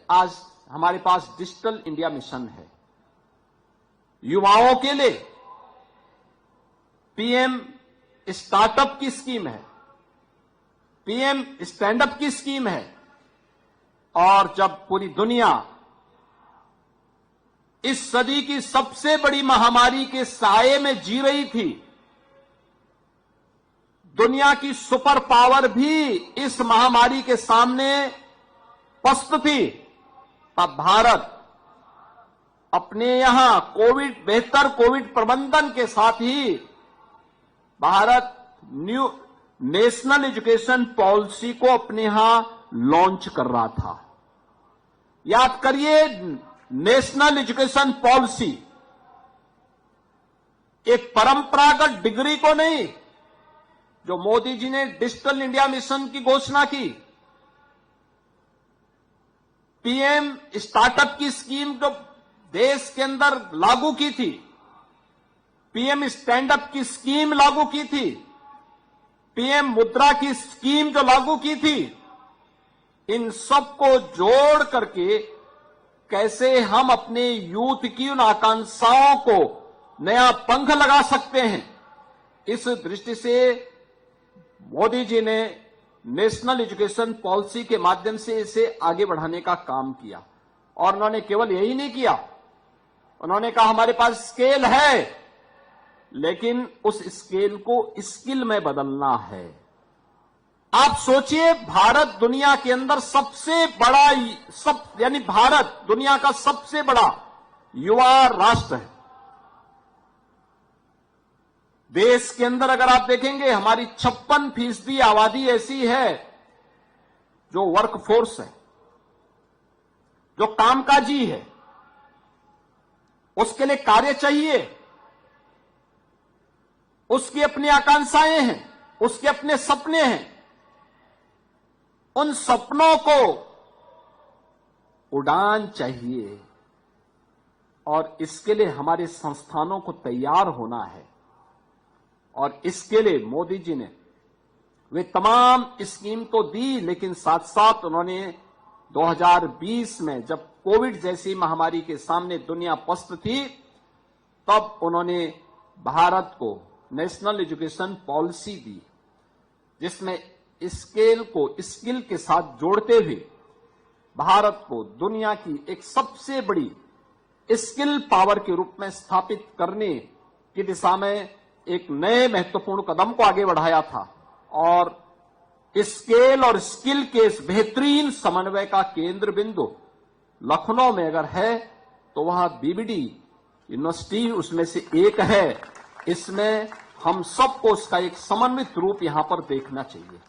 आज हमारे पास digital India mission है। युवाओं के लिए पीएम स्टार्टअप की स्कीम है, पीएम स्टैंडअप की स्कीम है। और जब पूरी दुनिया इस सदी की सबसे बड़ी महामारी के साए में जी रही थी, दुनिया की सुपर पावर भी इस महामारी के सामने पस्त थी, तब भारत अपने यहां बेहतर कोविड प्रबंधन के साथ ही Bharat new national education policy को अपने यहां लॉन्च कर रहा था। याद करिए, नेशनल एजुकेशन पॉलिसी एक परंपरागत डिग्री को नहीं, जो मोदी जी ने डिजिटल इंडिया मिशन की घोषणा की, पीएम स्टार्टअप की स्कीम जो देश के अंदर लागू की थी, पीएम स्टैंडअप की स्कीम लागू की थी, पीएम मुद्रा की स्कीम जो लागू की थी, इन सबको जोड़ करके कैसे हम अपने यूथ की उन आकांक्षाओं को नया पंख लगा सकते हैं, इस दृष्टि से मोदी जी ने नेशनल एजुकेशन पॉलिसी के माध्यम से इसे आगे बढ़ाने का काम किया। और उन्होंने केवल यही नहीं किया, उन्होंने कहा हमारे पास स्केल है, लेकिन उस स्केल को स्किल में बदलना है। आप सोचिए, भारत दुनिया के अंदर सबसे बड़ा यानी भारत दुनिया का सबसे बड़ा युवा राष्ट्र है। देश के अंदर अगर आप देखेंगे, हमारी 56% आबादी ऐसी है जो वर्कफोर्स है, जो कामकाजी है, उसके लिए कार्य चाहिए, उसकी अपनी आकांक्षाएं हैं, उसके अपने सपने हैं। उन सपनों को उड़ान चाहिए और इसके लिए हमारे संस्थानों को तैयार होना है। और इसके लिए मोदी जी ने वे तमाम स्कीम तो दी, लेकिन साथ साथ उन्होंने 2020 में जब कोविड जैसी महामारी के सामने दुनिया पस्त थी, तब उन्होंने भारत को नेशनल एजुकेशन पॉलिसी दी, जिसमें स्केल को स्किल के साथ जोड़ते हुए भारत को दुनिया की एक सबसे बड़ी स्किल पावर के रूप में स्थापित करने की दिशा में एक नए महत्वपूर्ण कदम को आगे बढ़ाया था। और स्केल और स्किल के इस बेहतरीन समन्वय का केंद्र बिंदु लखनऊ में अगर है तो वह बीबीडी यूनिवर्सिटी उसमें से एक है। इसमें हम सबको उसका एक समन्वित रूप यहां पर देखना चाहिए।